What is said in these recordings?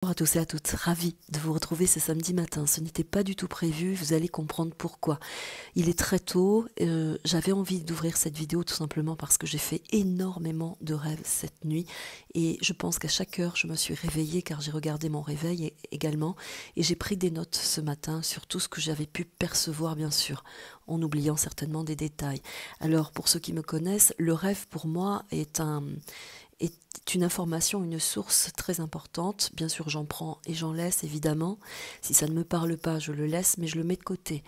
Bonjour à tous et à toutes, ravie de vous retrouver ce samedi matin. Ce n'était pas du tout prévu, vous allez comprendre pourquoi. Il est très tôt, j'avais envie d'ouvrir cette vidéo tout simplement parce que j'ai fait énormément de rêves cette nuit et je pense qu'à chaque heure je me suis réveillée car j'ai regardé mon réveil également et j'ai pris des notes ce matin sur tout ce que j'avais pu percevoir bien sûr, en oubliant certainement des détails. Alors pour ceux qui me connaissent, le rêve pour moi est une information, une source très importante. Bien sûr, j'en prends et j'en laisse, évidemment. Si ça ne me parle pas, je le laisse, mais je le mets de côté.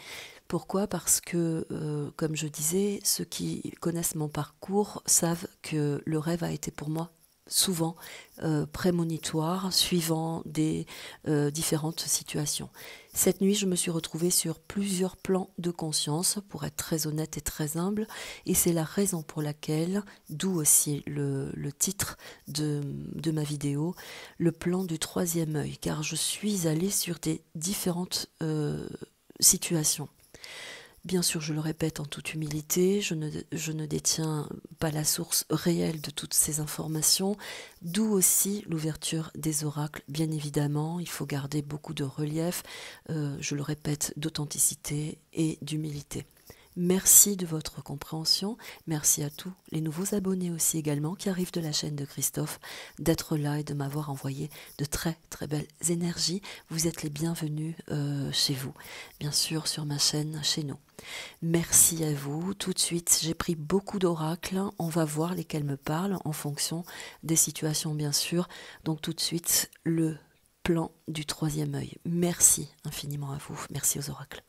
Pourquoi? Parce que, comme je disais, ceux qui connaissent mon parcours savent que le rêve a été pour moi souvent prémonitoire, suivant des différentes situations. Cette nuit, je me suis retrouvée sur plusieurs plans de conscience, pour être très honnête et très humble, et c'est la raison pour laquelle, d'où aussi le titre de ma vidéo, le plan du troisième œil, car je suis allée sur des différentes situations. Bien sûr, je le répète en toute humilité, je ne détiens pas la source réelle de toutes ces informations, d'où aussi l'ouverture des oracles. Bien évidemment, il faut garder beaucoup de relief, je le répète, d'authenticité et d'humilité. Merci de votre compréhension, merci à tous les nouveaux abonnés aussi également qui arrivent de la chaîne de Christophe, d'être là et de m'avoir envoyé de très très belles énergies. Vous êtes les bienvenus chez vous, bien sûr sur ma chaîne, chez nous. Merci à vous. Tout de suite, j'ai pris beaucoup d'oracles. On va voir lesquels me parlent en fonction des situations, bien sûr. Donc tout de suite, le plan du troisième œil. Merci infiniment à vous. Merci aux oracles.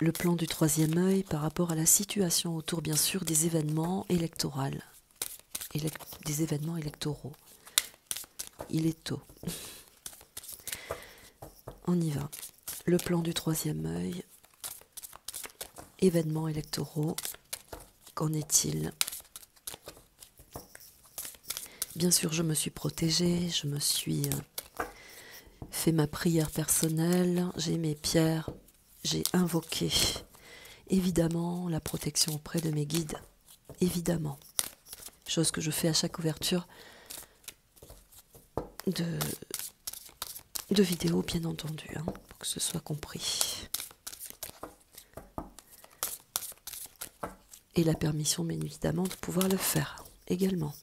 Le plan du troisième œil par rapport à la situation autour, bien sûr, des événements électoraux. Des événements électoraux. Il est tôt. On y va. Le plan du troisième œil. Événements électoraux. Qu'en est-il? Bien sûr, je me suis protégée, je me suis fait ma prière personnelle, j'ai mes pierres, j'ai invoqué évidemment la protection auprès de mes guides, évidemment. Chose que je fais à chaque ouverture de vidéo, bien entendu, hein, pour que ce soit compris. Et la permission, bien évidemment, de pouvoir le faire également.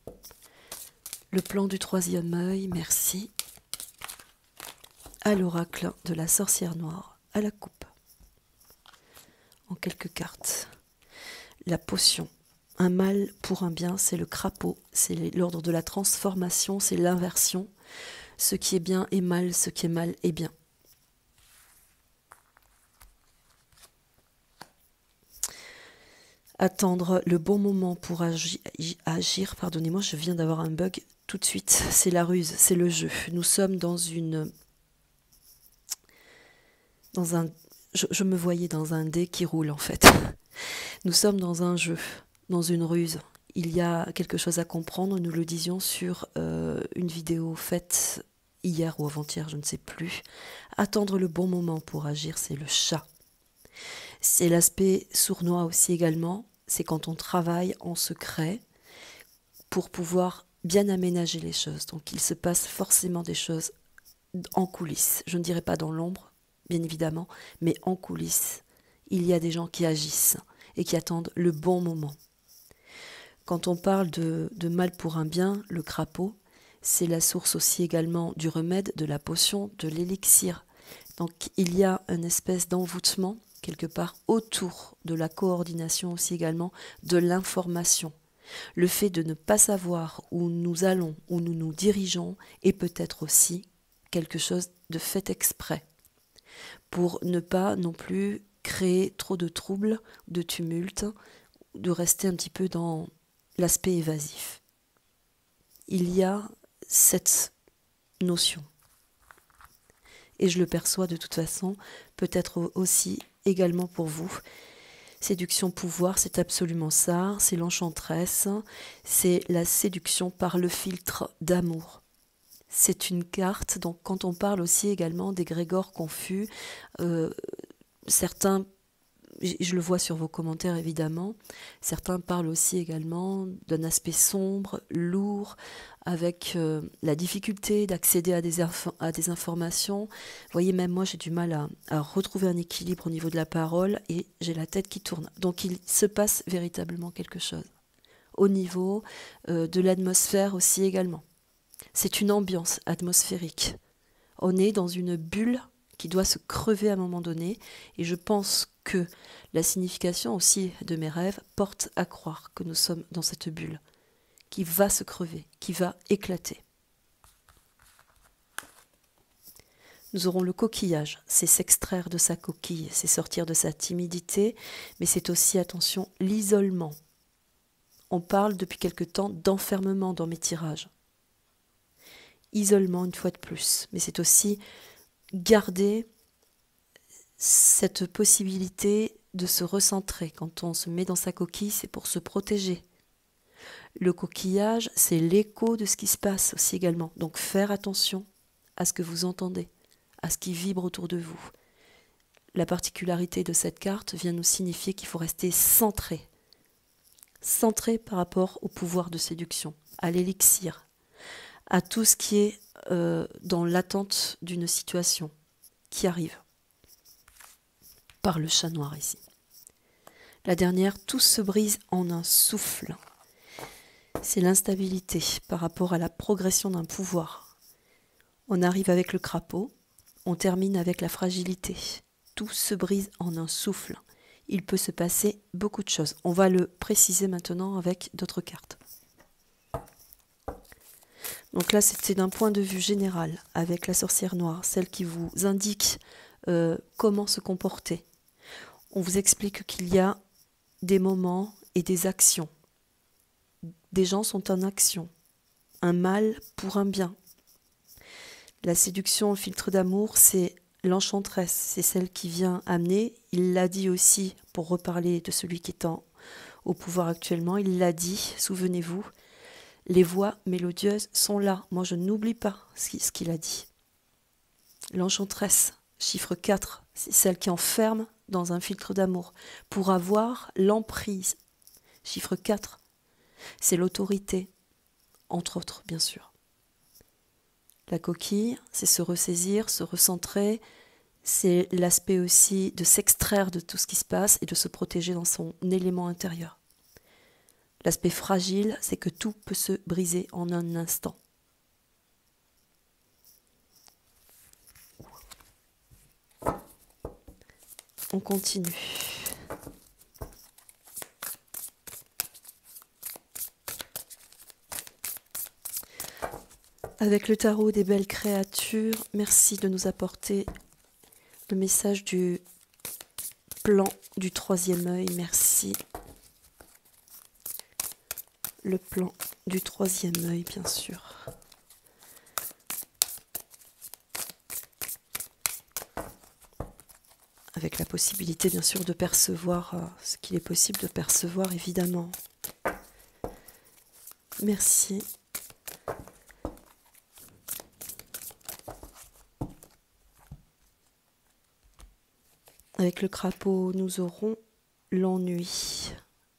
Le plan du troisième œil, merci. À l'oracle de la sorcière noire, à la coupe. En quelques cartes. La potion. Un mal pour un bien, c'est le crapaud. C'est l'ordre de la transformation, c'est l'inversion. Ce qui est bien est mal, ce qui est mal est bien. Attendre le bon moment pour agir. Pardonnez-moi, je viens d'avoir un bug tout de suite. C'est la ruse, c'est le jeu. Nous sommes dans je me voyais dans un dé qui roule en fait. Nous sommes dans un jeu, dans une ruse. Il y a quelque chose à comprendre, nous le disions sur une vidéo faite hier ou avant-hier, je ne sais plus. Attendre le bon moment pour agir, c'est le chat. C'est l'aspect sournois aussi également, c'est quand on travaille en secret pour pouvoir bien aménager les choses. Donc il se passe forcément des choses en coulisses. Je ne dirais pas dans l'ombre, bien évidemment, mais en coulisses. Il y a des gens qui agissent et qui attendent le bon moment. Quand on parle de mal pour un bien, le crapaud, c'est la source aussi également du remède, de la potion, de l'élixir. Donc il y a une espèce d'envoûtement quelque part autour de la coordination aussi également de l'information. Le fait de ne pas savoir où nous allons, où nous nous dirigeons est peut-être aussi quelque chose de fait exprès pour ne pas non plus créer trop de troubles, de tumultes, de rester un petit peu dans l'aspect évasif. Il y a cette notion. Et je le perçois de toute façon, peut-être aussi également pour vous. Séduction pouvoir, c'est absolument ça, c'est l'enchanteresse, c'est la séduction par le filtre d'amour. C'est une carte, donc quand on parle aussi également des grégores confus, certains je le vois sur vos commentaires évidemment, certains parlent aussi également d'un aspect sombre, lourd, avec la difficulté d'accéder à des informations. Vous voyez, même moi j'ai du mal à retrouver un équilibre au niveau de la parole et j'ai la tête qui tourne. Donc il se passe véritablement quelque chose. Au niveau de l'atmosphère aussi également. C'est une ambiance atmosphérique. On est dans une bulle qui doit se crever à un moment donné, et je pense que la signification aussi de mes rêves porte à croire que nous sommes dans cette bulle, qui va se crever, qui va éclater. Nous aurons le coquillage, c'est s'extraire de sa coquille, c'est sortir de sa timidité, mais c'est aussi, attention, l'isolement. On parle depuis quelque temps d'enfermement dans mes tirages. Isolement une fois de plus, mais c'est aussi garder cette possibilité de se recentrer. Quand on se met dans sa coquille, c'est pour se protéger. Le coquillage, c'est l'écho de ce qui se passe aussi également. Donc faire attention à ce que vous entendez, à ce qui vibre autour de vous. La particularité de cette carte vient nous signifier qu'il faut rester centré. Centré par rapport au pouvoir de séduction, à l'élixir, à tout ce qui est dans l'attente d'une situation qui arrive. Par le chat noir ici. La dernière, tout se brise en un souffle. C'est l'instabilité par rapport à la progression d'un pouvoir. On arrive avec le crapaud, on termine avec la fragilité. Tout se brise en un souffle. Il peut se passer beaucoup de choses. On va le préciser maintenant avec d'autres cartes. Donc là, c'était d'un point de vue général, avec la sorcière noire, celle qui vous indique comment se comporter. On vous explique qu'il y a des moments et des actions. Des gens sont en action. Un mal pour un bien. La séduction au filtre d'amour, c'est l'enchanteresse. C'est celle qui vient amener. Il l'a dit aussi, pour reparler de celui qui est au pouvoir actuellement, il l'a dit, souvenez-vous, les voix mélodieuses sont là. Moi, je n'oublie pas ce qu'il a dit. L'enchanteresse, chiffre 4, c'est celle qui enferme dans un filtre d'amour pour avoir l'emprise. Chiffre 4, c'est l'autorité, entre autres, bien sûr. La coquille, c'est se ressaisir, se recentrer, c'est l'aspect aussi de s'extraire de tout ce qui se passe et de se protéger dans son élément intérieur. L'aspect fragile, c'est que tout peut se briser en un instant. On continue. Avec le tarot des belles créatures, merci de nous apporter le message du plan du troisième œil. Merci. Le plan du troisième œil, bien sûr. Avec la possibilité, bien sûr, de percevoir ce qu'il est possible de percevoir, évidemment. Merci. Avec le crapaud, nous aurons l'ennui.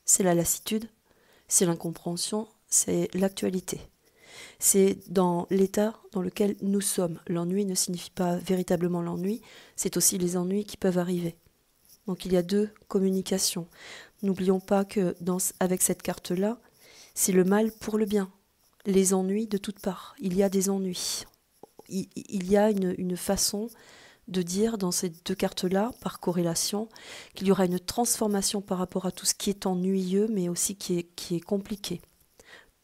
C'est la lassitude, c'est l'incompréhension, c'est l'actualité. C'est dans l'état dans lequel nous sommes. L'ennui ne signifie pas véritablement l'ennui, c'est aussi les ennuis qui peuvent arriver. Donc il y a deux communications. N'oublions pas que avec cette carte-là, c'est le mal pour le bien. Les ennuis de toutes parts. Il y a des ennuis. Il y a une façon de dire dans ces deux cartes-là, par corrélation, qu'il y aura une transformation par rapport à tout ce qui est ennuyeux, mais aussi qui est compliqué.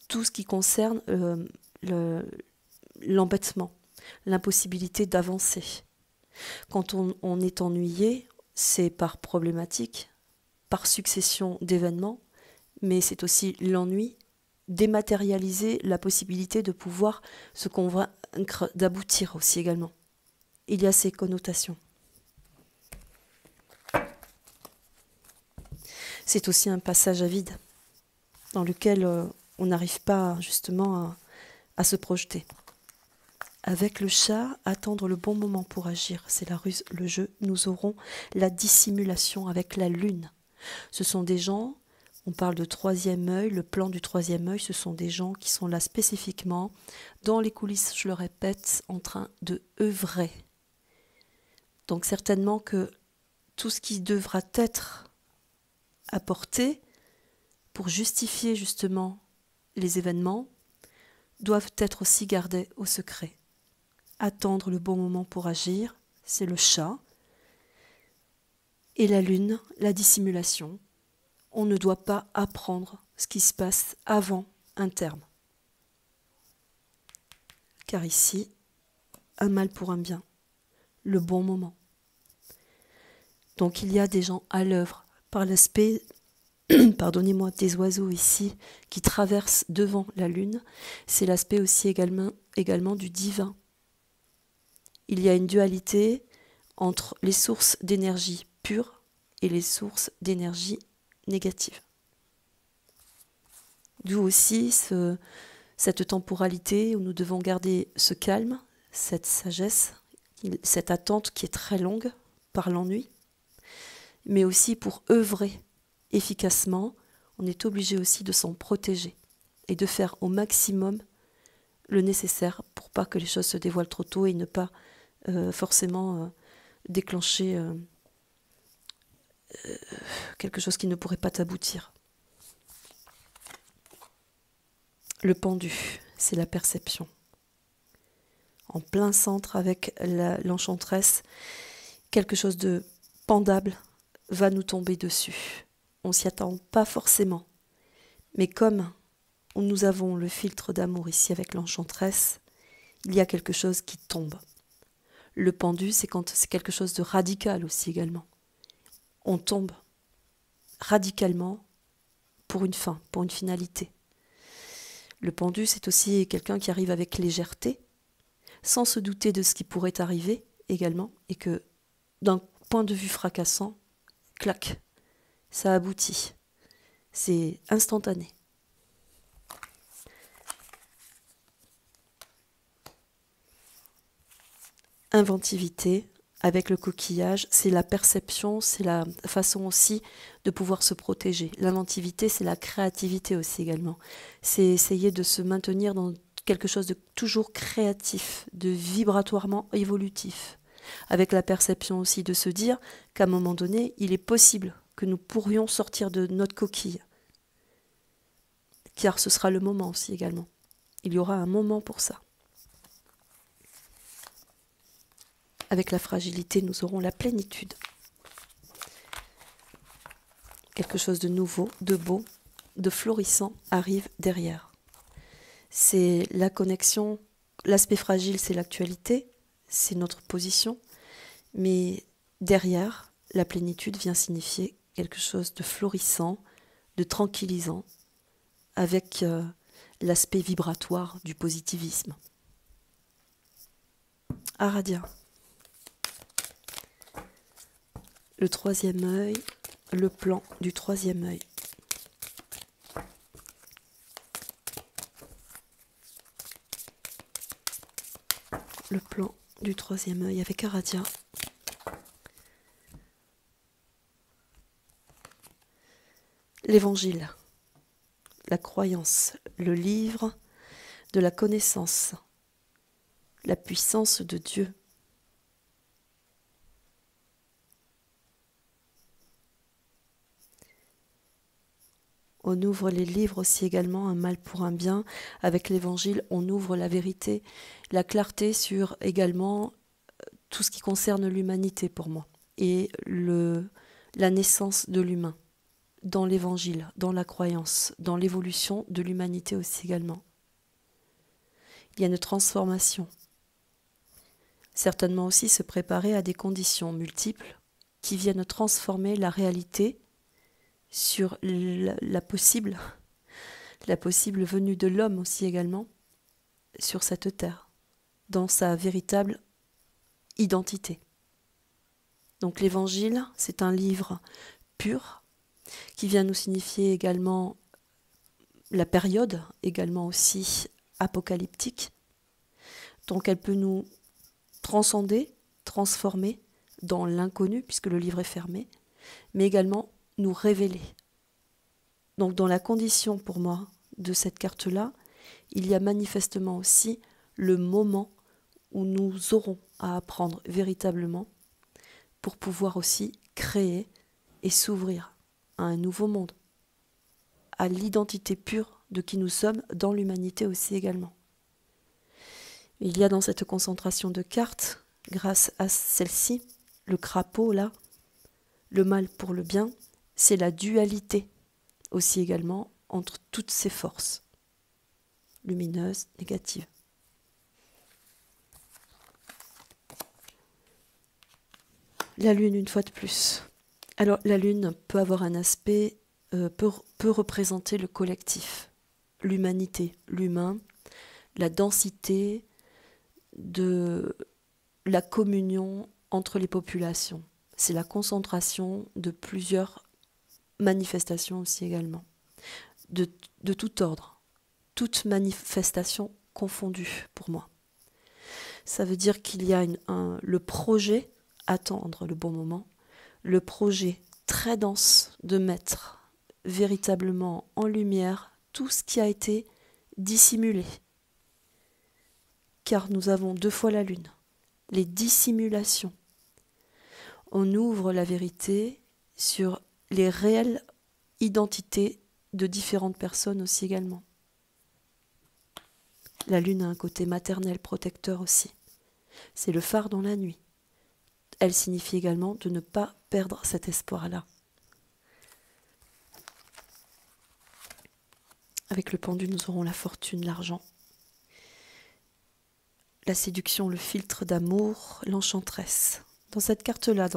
Tout ce qui concerne l'embêtement, l'impossibilité d'avancer. Quand on est ennuyé, c'est par problématique, par succession d'événements, mais c'est aussi l'ennui, dématérialiser la possibilité de pouvoir se convaincre d'aboutir aussi également. Il y a ces connotations. C'est aussi un passage à vide dans lequel on n'arrive pas justement à se projeter. Avec le chat, attendre le bon moment pour agir, c'est la ruse, le jeu. Nous aurons la dissimulation avec la lune. Ce sont des gens, on parle de troisième œil, le plan du troisième œil, ce sont des gens qui sont là spécifiquement, dans les coulisses, je le répète, en train de œuvrer. Donc certainement que tout ce qui devra être apporté pour justifier justement les événements doivent être aussi gardés au secret. Attendre le bon moment pour agir, c'est le chat. Et la lune, la dissimulation. On ne doit pas apprendre ce qui se passe avant un terme. Car ici, un mal pour un bien, le bon moment. Donc il y a des gens à l'œuvre par l'aspect, pardonnez-moi, des oiseaux ici qui traversent devant la lune. C'est l'aspect aussi également du divin. Il y a une dualité entre les sources d'énergie pure et les sources d'énergie négative. D'où aussi cette temporalité où nous devons garder ce calme, cette sagesse, cette attente qui est très longue par l'ennui, mais aussi pour œuvrer efficacement, on est obligé aussi de s'en protéger et de faire au maximum le nécessaire pour pas que les choses se dévoilent trop tôt et ne pas forcément déclencher quelque chose qui ne pourrait pas aboutir. Le pendu, c'est la perception. En plein centre avec l'enchanteresse, quelque chose de pendable va nous tomber dessus. On s'y attend pas forcément. Mais comme nous avons le filtre d'amour ici avec l'enchanteresse, il y a quelque chose qui tombe. Le pendu, c'est quand c'est quelque chose de radical aussi également. On tombe radicalement pour une fin, pour une finalité. Le pendu, c'est aussi quelqu'un qui arrive avec légèreté, sans se douter de ce qui pourrait arriver également, et que d'un point de vue fracassant, clac, ça aboutit. C'est instantané. Inventivité, avec le coquillage, c'est la perception, c'est la façon aussi de pouvoir se protéger. L'inventivité, c'est la créativité aussi également. C'est essayer de se maintenir dans quelque chose de toujours créatif, de vibratoirement évolutif. Avec la perception aussi de se dire qu'à un moment donné, il est possible que nous pourrions sortir de notre coquille. Car ce sera le moment aussi également. Il y aura un moment pour ça. Avec la fragilité, nous aurons la plénitude. Quelque chose de nouveau, de beau, de florissant arrive derrière. C'est la connexion, l'aspect fragile, c'est l'actualité, c'est notre position, mais derrière, la plénitude vient signifier quelque chose de florissant, de tranquillisant, avec l'aspect vibratoire du positivisme. Aradia. Le troisième œil, le plan du troisième œil. Le plan du troisième œil avec Aradia. L'évangile, la croyance, le livre de la connaissance, la puissance de Dieu. On ouvre les livres aussi également, un mal pour un bien. Avec l'évangile, on ouvre la vérité, la clarté sur également tout ce qui concerne l'humanité pour moi. Et la naissance de l'humain dans l'évangile, dans la croyance, dans l'évolution de l'humanité aussi également. Il y a une transformation. Certainement aussi se préparer à des conditions multiples qui viennent transformer la réalité sur la possible venue de l'homme aussi également sur cette terre, dans sa véritable identité. Donc l'évangile, c'est un livre pur qui vient nous signifier également la période, également aussi apocalyptique, Donc elle peut nous transcender, transformer dans l'inconnu, puisque le livre est fermé, mais également nous révéler. Donc dans la condition pour moi de cette carte-là, il y a manifestement aussi le moment où nous aurons à apprendre véritablement pour pouvoir aussi créer et s'ouvrir à un nouveau monde, à l'identité pure de qui nous sommes dans l'humanité aussi également. Il y a dans cette concentration de cartes, grâce à celle-ci, le crapaud là, le mal pour le bien, c'est la dualité aussi également entre toutes ces forces, lumineuses, négatives. La lune, une fois de plus. Alors la lune peut avoir un aspect, peut représenter le collectif, l'humanité, l'humain, la densité de la communion entre les populations. C'est la concentration de plusieurs manifestations aussi également, de tout ordre, toute manifestation confondue pour moi. Ça veut dire qu'il y a le projet, attendre le bon moment, le projet très dense de mettre véritablement en lumière tout ce qui a été dissimulé. Car nous avons 2 fois la lune, les dissimulations. On ouvre la vérité sur les réelles identités de différentes personnes aussi également. La lune a un côté maternel, protecteur aussi. C'est le phare dans la nuit. Elle signifie également de ne pas perdre cet espoir-là. Avec le pendu, nous aurons la fortune, l'argent, la séduction, le filtre d'amour, l'enchanteresse. Dans cette carte-là,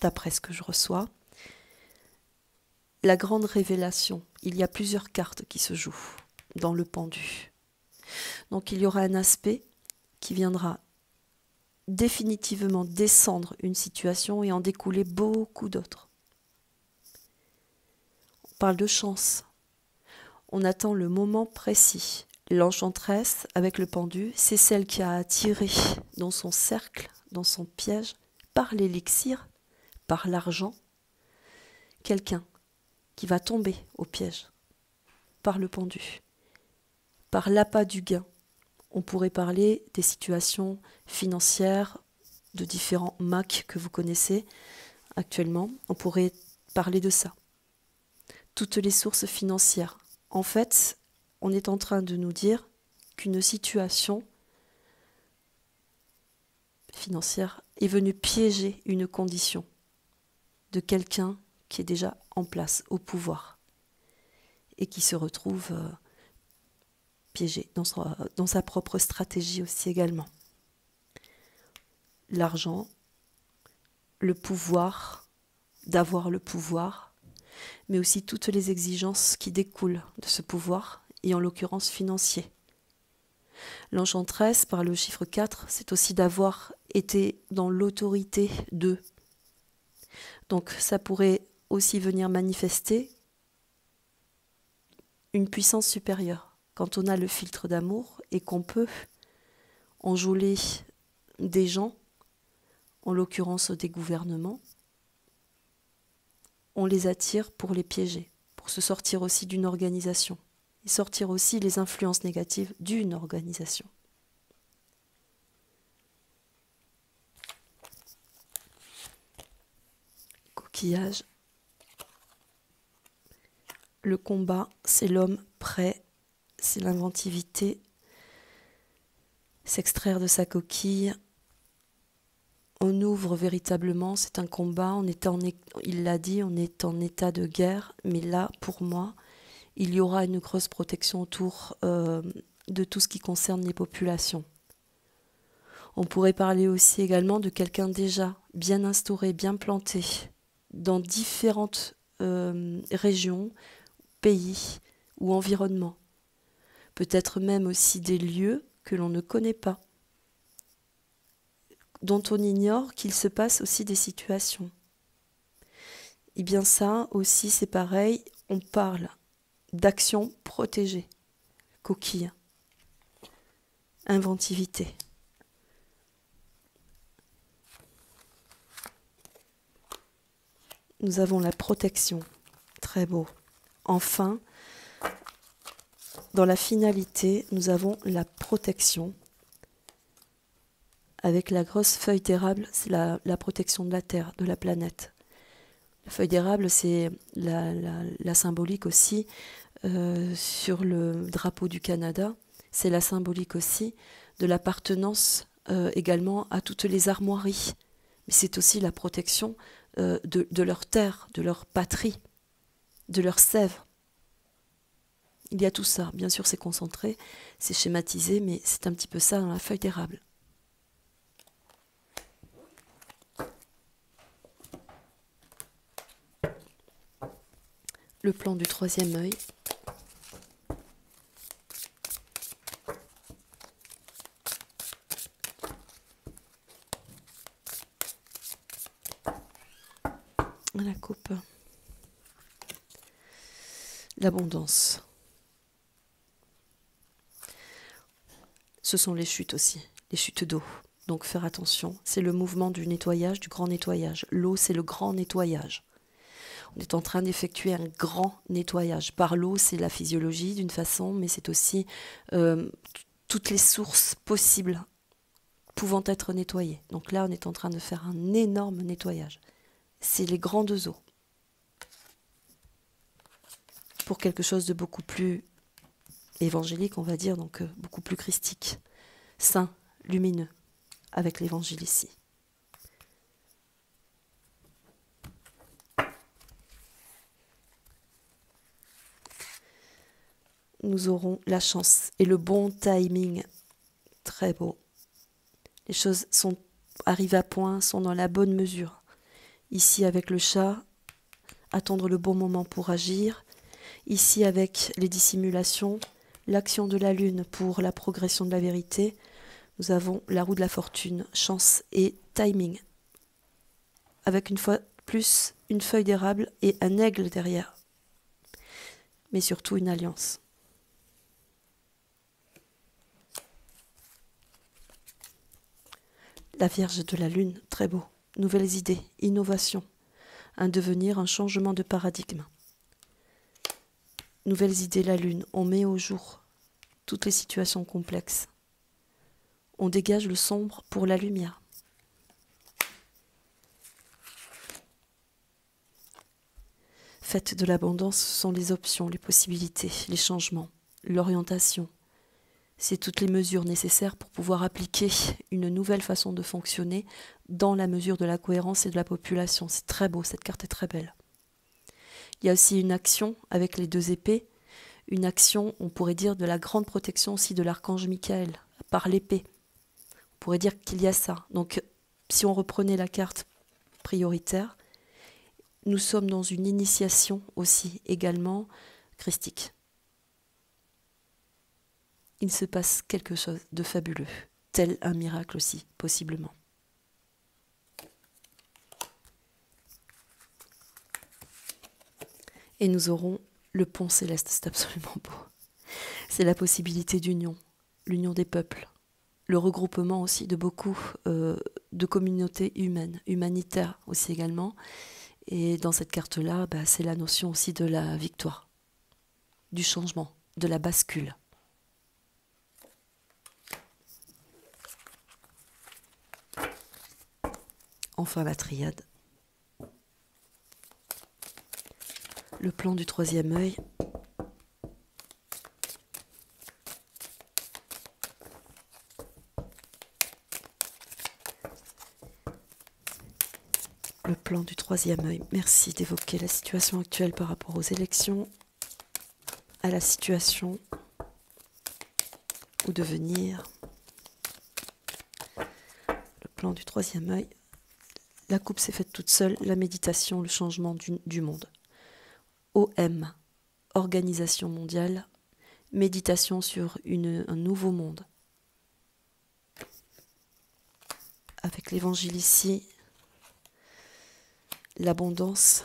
d'après ce que je reçois, la grande révélation, il y a plusieurs cartes qui se jouent dans le pendu. Donc il y aura un aspect qui viendra définitivement descendre une situation et en découler beaucoup d'autres. On parle de chance. On attend le moment précis. L'enchanteresse, avec le pendu, c'est celle qui a attiré dans son cercle, dans son piège, par l'élixir, par l'argent, quelqu'un qui va tomber au piège, par le pendu, par l'appât du gain. On pourrait parler des situations financières, de différents Mac que vous connaissez actuellement. On pourrait parler de ça. Toutes les sources financières. En fait, on est en train de nous dire qu'une situation financière est venue piéger une condition de quelqu'un qui est déjà en place, au pouvoir, et qui se retrouve piégé dans sa propre stratégie aussi également. L'argent, le pouvoir, d'avoir le pouvoir, mais aussi toutes les exigences qui découlent de ce pouvoir, et en l'occurrence financier. L'enchanteresse, par le chiffre 4, c'est aussi d'avoir été dans l'autorité d'eux. Donc ça pourrait aussi venir manifester une puissance supérieure. Quand on a le filtre d'amour et qu'on peut enjôler des gens, en l'occurrence des gouvernements, on les attire pour les piéger, pour se sortir aussi d'une organisation, et sortir aussi les influences négatives d'une organisation. Coquillage. Le combat, c'est l'homme prêt, c'est l'inventivité, s'extraire de sa coquille. On ouvre véritablement, c'est un combat, il l'a dit, on est en état de guerre, mais là, pour moi, il y aura une grosse protection autour de tout ce qui concerne les populations. On pourrait parler aussi également de quelqu'un déjà bien instauré, bien planté, dans différentes régions, pays ou environnements. Peut-être même aussi des lieux que l'on ne connaît pas, dont on ignore qu'il se passe aussi des situations. Et bien ça aussi c'est pareil, on parle d'action protégée, coquille, inventivité. nous avons la protection. Très beau. Enfin, dans la finalité, nous avons la protection. Avec la grosse feuille d'érable, c'est la protection de la Terre, de la planète. La feuille d'érable, c'est la symbolique aussi sur le drapeau du Canada. C'est la symbolique aussi de l'appartenance également à toutes les armoiries. Mais c'est aussi la protection de leur terre, de leur patrie, de leur sève. Il y a tout ça. Bien sûr, c'est concentré, c'est schématisé, mais c'est un petit peu ça dans la feuille d'érable. Le plan du troisième œil. La coupe. L'abondance. Ce sont les chutes aussi, les chutes d'eau. Donc faire attention, c'est le mouvement du nettoyage, du grand nettoyage. L'eau, c'est le grand nettoyage. On est en train d'effectuer un grand nettoyage. Par l'eau, c'est la physiologie d'une façon, mais c'est aussi toutes les sources possibles pouvant être nettoyées. Donc là, on est en train de faire un énorme nettoyage. C'est les grandes eaux. Pour quelque chose de beaucoup plus évangélique, on va dire, donc beaucoup plus christique, saint, lumineux, avec l'évangile ici. Nous aurons la chance et le bon timing. Très beau. Les choses arrivent à point, sont dans la bonne mesure. Ici avec le chat, attendre le bon moment pour agir. Ici avec les dissimulations, l'action de la lune pour la progression de la vérité. Nous avons la roue de la fortune, chance et timing. Avec une fois plus une feuille d'érable et un aigle derrière. Mais surtout une alliance. La Vierge de la Lune, très beau. Nouvelles idées, innovation, un devenir, un changement de paradigme. Nouvelles idées, la Lune, on met au jour toutes les situations complexes. On dégage le sombre pour la lumière. Faites de l'abondance, ce sont les options, les possibilités, les changements, l'orientation. C'est toutes les mesures nécessaires pour pouvoir appliquer une nouvelle façon de fonctionner dans la mesure de la cohérence et de la population. C'est très beau, cette carte est très belle. Il y a aussi une action avec les deux épées, une action, on pourrait dire, de la grande protection aussi de l'archange Michael, par l'épée. On pourrait dire qu'il y a ça. Donc, si on reprenait la carte prioritaire, nous sommes dans une initiation aussi, également, christique. Il se passe quelque chose de fabuleux, tel un miracle aussi, possiblement. Et nous aurons le pont céleste, c'est absolument beau. C'est la possibilité d'union, l'union des peuples, le regroupement aussi de beaucoup de communautés humaines, humanitaires aussi également. Et dans cette carte-là, c'est la notion aussi de la victoire, du changement, de la bascule. Enfin la triade. Le plan du troisième œil. Le plan du troisième œil. Merci d'évoquer la situation actuelle par rapport aux élections, à la situation ou devenir. Le plan du troisième œil. La coupe s'est faite toute seule, la méditation, le changement du monde. OM, Organisation mondiale, méditation sur un nouveau monde. Avec l'évangile ici, l'abondance,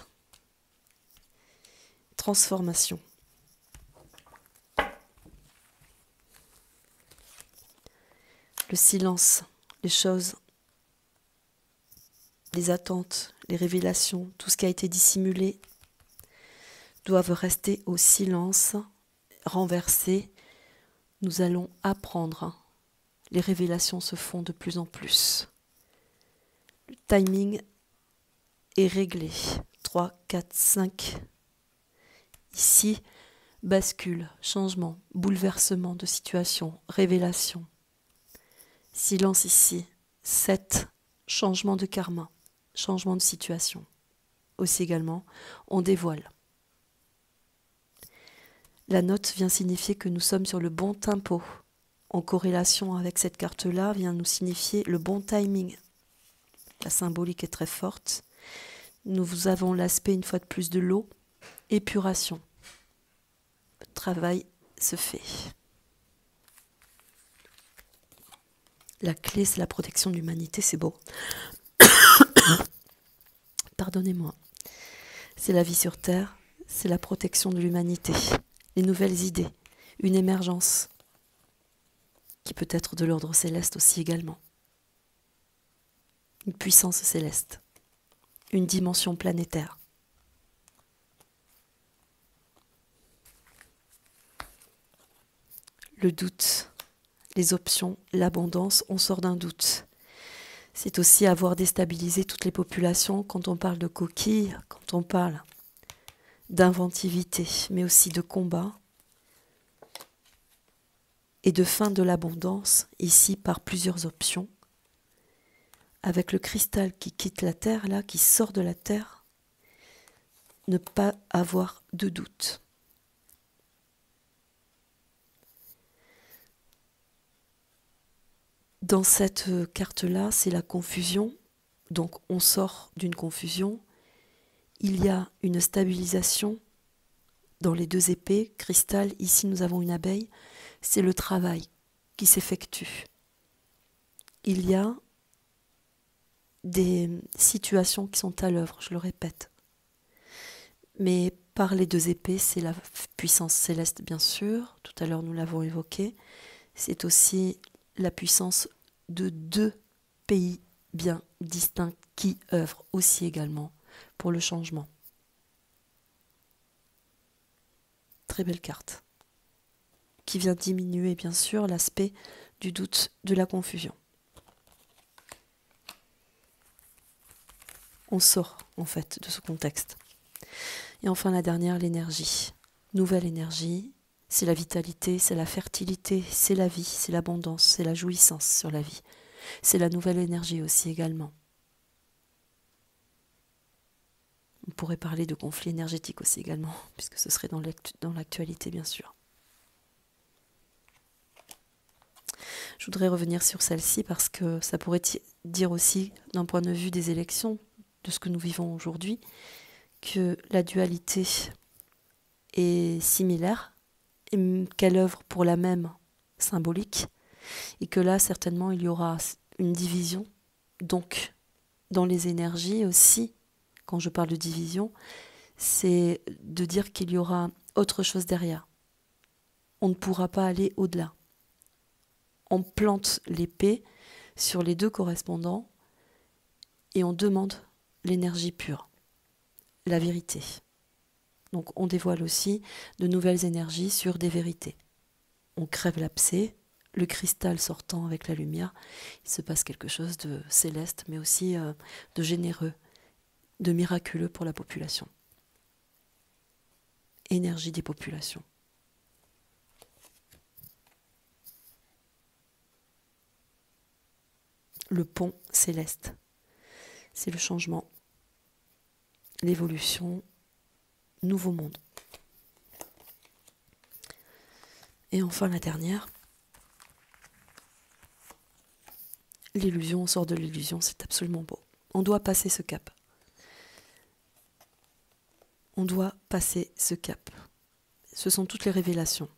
transformation. Le silence, les choses les attentes, les révélations, tout ce qui a été dissimulé doivent rester au silence, renversés. Nous allons apprendre. Les révélations se font de plus en plus. Le timing est réglé. 3, 4, 5. Ici, bascule, changement, bouleversement de situation, révélation. Silence ici. 7, changement de karma, changement de situation. Aussi également, on dévoile. La note vient signifier que nous sommes sur le bon tempo. En corrélation avec cette carte-là, vient nous signifier le bon timing. La symbolique est très forte. Nous avons l'aspect, une fois de plus, de l'eau, épuration. Le travail se fait. La clé, c'est la protection de l'humanité, c'est beau. Pardonnez-moi. C'est la vie sur Terre, c'est la protection de l'humanité. Les nouvelles idées, une émergence qui peut être de l'ordre céleste aussi également. Une puissance céleste, une dimension planétaire. Le doute, les options, l'abondance, on sort d'un doute. C'est aussi avoir déstabilisé toutes les populations quand on parle de coquilles, quand on parle d'inventivité, mais aussi de combat et de fin de l'abondance, ici par plusieurs options. Avec le cristal qui quitte la Terre, là, qui sort de la Terre, ne pas avoir de doute. Dans cette carte-là, c'est la confusion, donc on sort d'une confusion. Il y a une stabilisation dans les deux épées, cristal, ici nous avons une abeille, c'est le travail qui s'effectue. Il y a des situations qui sont à l'œuvre, je le répète. Mais par les deux épées, c'est la puissance céleste, bien sûr, tout à l'heure nous l'avons évoqué, c'est aussi la puissance de deux pays bien distincts qui œuvrent aussi également pour le changement. Très belle carte, qui vient diminuer bien sûr l'aspect du doute, de la confusion. On sort en fait de ce contexte. Et enfin la dernière, l'énergie. Nouvelle énergie, c'est la vitalité, c'est la fertilité, c'est la vie, c'est l'abondance, c'est la jouissance sur la vie. C'est la nouvelle énergie aussi également. On pourrait parler de conflit énergétique aussi également, puisque ce serait dans l'actualité bien sûr. Je voudrais revenir sur celle-ci parce que ça pourrait dire aussi, d'un point de vue des élections, de ce que nous vivons aujourd'hui, que la dualité est similaire, et qu'elle œuvre pour la même symbolique, et que là, certainement, il y aura une division. Donc, dans les énergies aussi, quand je parle de division, c'est de dire qu'il y aura autre chose derrière. On ne pourra pas aller au-delà. On plante l'épée sur les deux correspondants et on demande l'énergie pure, la vérité. Donc on dévoile aussi de nouvelles énergies sur des vérités. On crève l'abcès, le cristal sortant avec la lumière, il se passe quelque chose de céleste, mais aussi de généreux, de miraculeux pour la population. Énergie des populations. Le pont céleste, c'est le changement, l'évolution, nouveau monde. Et enfin la dernière, l'illusion, on sort de l'illusion, c'est absolument beau. On doit passer ce cap. On doit passer ce cap. Ce sont toutes les révélations.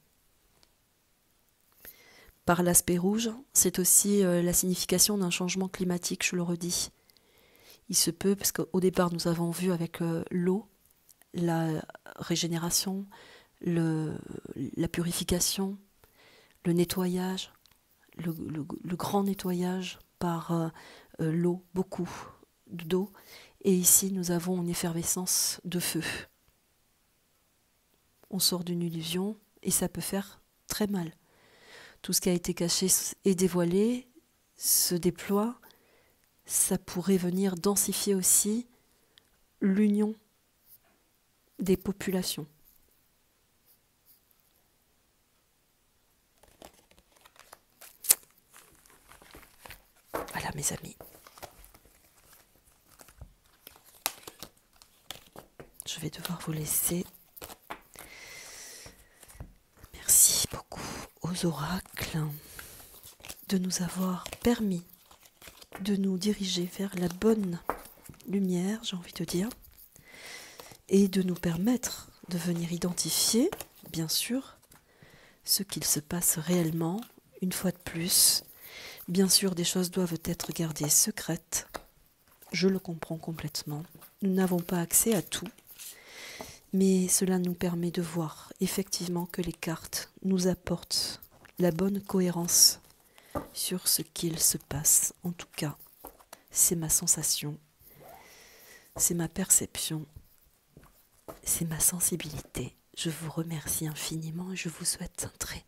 Par l'aspect rouge, c'est aussi la signification d'un changement climatique, je le redis. Il se peut, parce qu'au départ nous avons vu avec l'eau, la régénération, la purification, le nettoyage, le grand nettoyage par l'eau, beaucoup d'eau. Et ici, nous avons une effervescence de feu. On sort d'une illusion et ça peut faire très mal. Tout ce qui a été caché et dévoilé se déploie. Ça pourrait venir densifier aussi l'union des populations. Voilà mes amis. Je vais devoir vous laisser. Merci beaucoup aux oracles de nous avoir permis de nous diriger vers la bonne lumière, j'ai envie de dire, et de nous permettre de venir identifier, bien sûr, ce qu'il se passe réellement, une fois de plus. Bien sûr, des choses doivent être gardées secrètes, je le comprends complètement. Nous n'avons pas accès à tout, mais cela nous permet de voir effectivement que les cartes nous apportent la bonne cohérence sur ce qu'il se passe. En tout cas, c'est ma sensation, c'est ma perception, c'est ma sensibilité. Je vous remercie infiniment et je vous souhaite un très